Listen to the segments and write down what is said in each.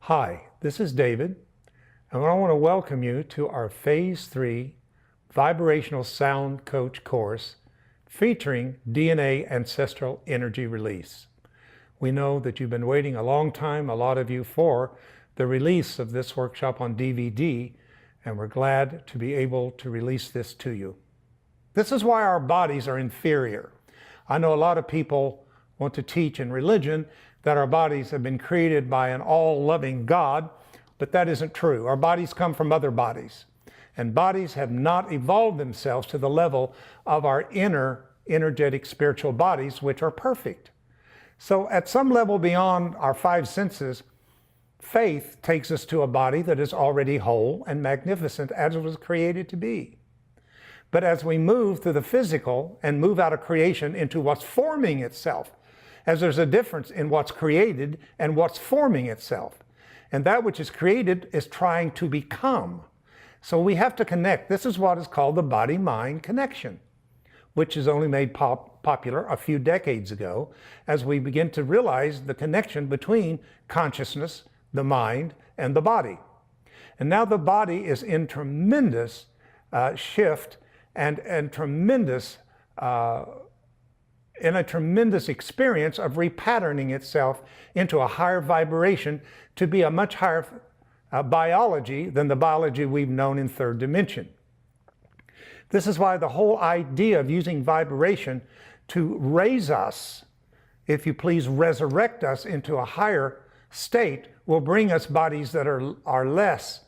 Hi, this is David, and I want to welcome you to our Phase 3 Vibrational Sound Coach course featuring DNA Ancestral Energy Release. We know that you've been waiting a long time, a lot of you, for the release of this workshop on DVD, and we're glad to be able to release this to you. This is why our bodies are inferior. I know a lot of people want to teach in religion that our bodies have been created by an all-loving God, but that isn't true. Our bodies come from other bodies, and bodies have not evolved themselves to the level of our inner energetic spiritual bodies, which are perfect. So at some level beyond our five senses, faith takes us to a body that is already whole and magnificent as it was created to be. But as we move through the physical and move out of creation into what's forming itself, as there's a difference in what's created and what's forming itself. And that which is created is trying to become. So we have to connect. This is what is called the body-mind connection, which is only made popular a few decades ago as we begin to realize the connection between consciousness, the mind, and the body. And now the body is in tremendous shift and in a tremendous experience of repatterning itself into a higher vibration to be a much higher biology than the biology we've known in third dimension. This is why the whole idea of using vibration to raise us, if you please resurrect us into a higher state, will bring us bodies that are less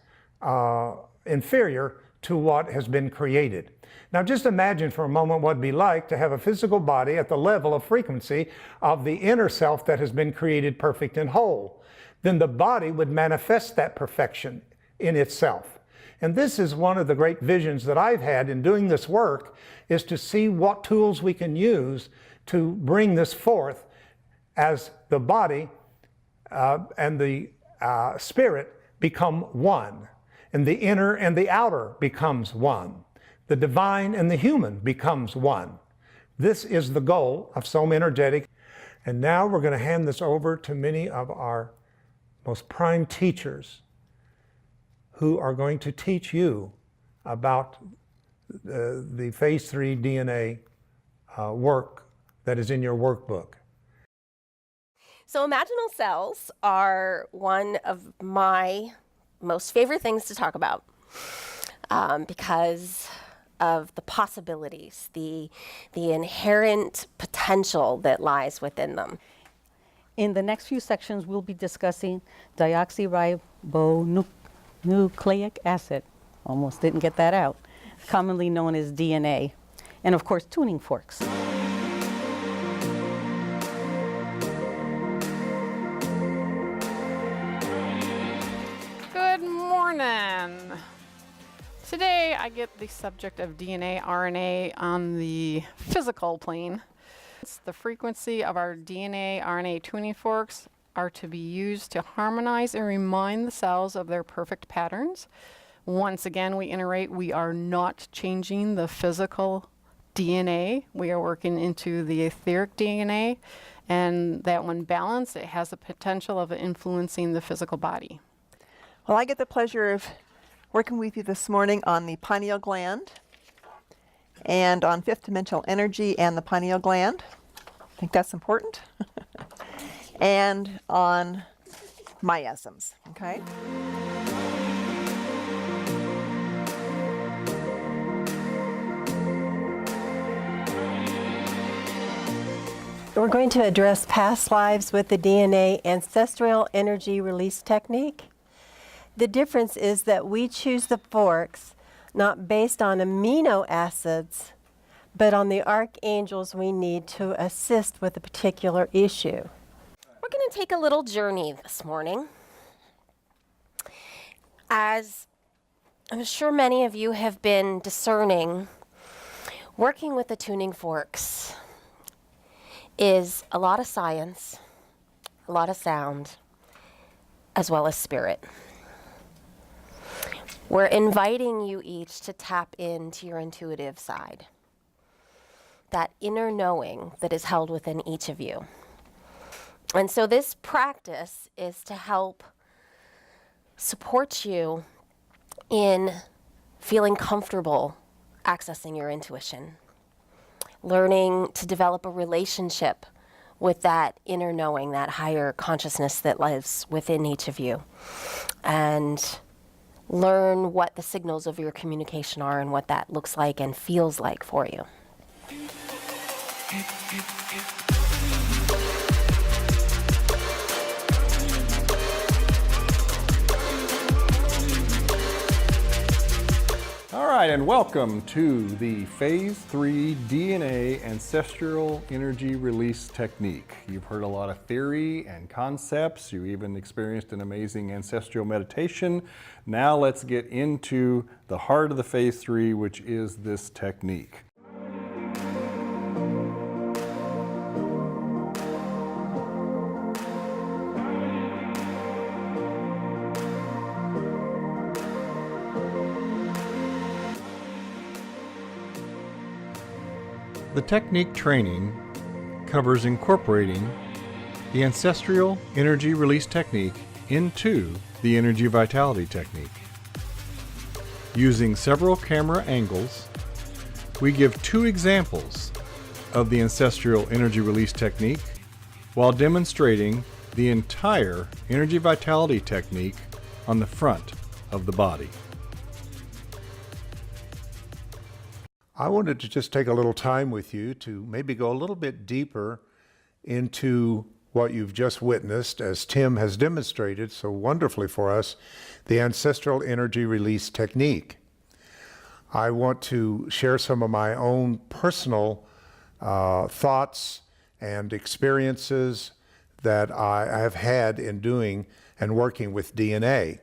inferior to what has been created. Now just imagine for a moment what it'd be like to have a physical body at the level of frequency of the inner self that has been created perfect and whole. Then the body would manifest that perfection in itself. And this is one of the great visions that I've had in doing this work, is to see what tools we can use to bring this forth as the body and the spirit become one. And the inner and the outer becomes one. The divine and the human becomes one. This is the goal of SomaEnergetics. And now we're going to hand this over to many of our most prime teachers who are going to teach you about the Phase 3 DNA work that is in your workbook. So imaginal cells are one of my most favorite things to talk about because of the possibilities, the inherent potential that lies within them. In the next few sections, we'll be discussing deoxyribonucleic acid, almost didn't get that out, commonly known as DNA, and of course, tuning forks. Good morning. Today I get the subject of DNA, RNA on the physical plane. The frequency of our DNA, RNA tuning forks are to be used to harmonize and remind the cells of their perfect patterns. Once again, we iterate, we are not changing the physical DNA. We are working into the etheric DNA, and that when balanced, it has the potential of influencing the physical body. Well, I get the pleasure of working with you this morning on the pineal gland and on fifth dimensional energy and the pineal gland. I think that's important. And on miasms, okay? We're going to address past lives with the DNA Ancestral Energy Release technique. The difference is that we choose the forks not based on amino acids, but on the archangels we need to assist with a particular issue. We're going to take a little journey this morning. As I'm sure many of you have been discerning, working with the tuning forks is a lot of science, a lot of sound, as well as spirit. We're inviting you each to tap into your intuitive side, that inner knowing that is held within each of you. And so this practice is to help support you in feeling comfortable accessing your intuition, learning to develop a relationship with that inner knowing, that higher consciousness that lives within each of you, and learn what the signals of your communication are and what that looks like and feels like for you. All right, and welcome to the Phase 3 DNA Ancestral Energy Release technique. You've heard a lot of theory and concepts. You even experienced an amazing ancestral meditation. Now let's get into the heart of the Phase 3, which is this technique. The technique training covers incorporating the Ancestral Energy Release technique into the Energy Vitality technique. Using several camera angles, we give 2 examples of the Ancestral Energy Release technique while demonstrating the entire Energy Vitality technique on the front of the body. I wanted to just take a little time with you to maybe go a little bit deeper into what you've just witnessed, as Tim has demonstrated so wonderfully for us, the Ancestral Energy Release technique. I want to share some of my own personal thoughts and experiences that I have had in doing and working with DNA.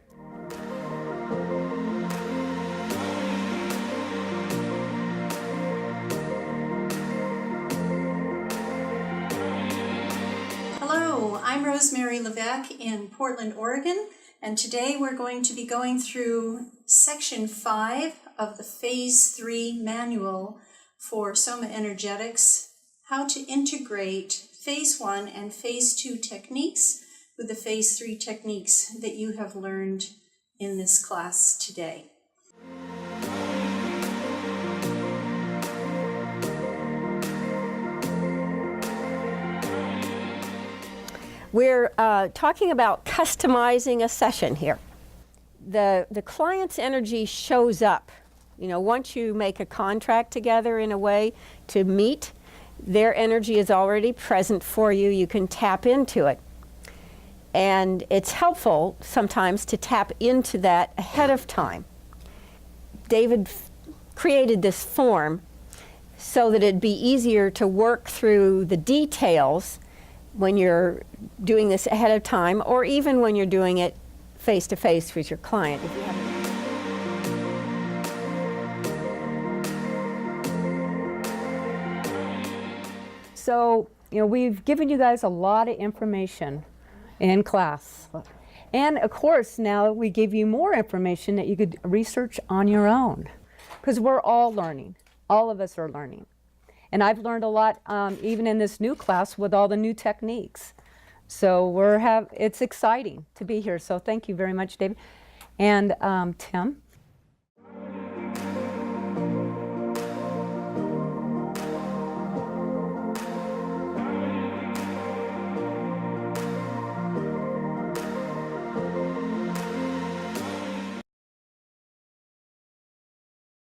I'm Rosemary Levesque in Portland, Oregon, and today we're going to be going through Section 5 of the Phase 3 manual for SomaEnergetics, how to integrate Phase 1 and Phase 2 techniques with the Phase 3 techniques that you have learned in this class today. We're talking about customizing a session here. The client's energy shows up. You know, once you make a contract together in a way to meet, their energy is already present for you. You can tap into it. And it's helpful sometimes to tap into that ahead of time. David created this form so that it'd be easier to work through the details when you're doing this ahead of time, or even when you're doing it face-to-face with your client. So, you know, we've given you guys a lot of information in class. And of course, now we give you more information that you could research on your own. Because we're all learning. All of us are learning. And I've learned a lot even in this new class with all the new techniques. So it's exciting to be here. So thank you very much, David. And Tim?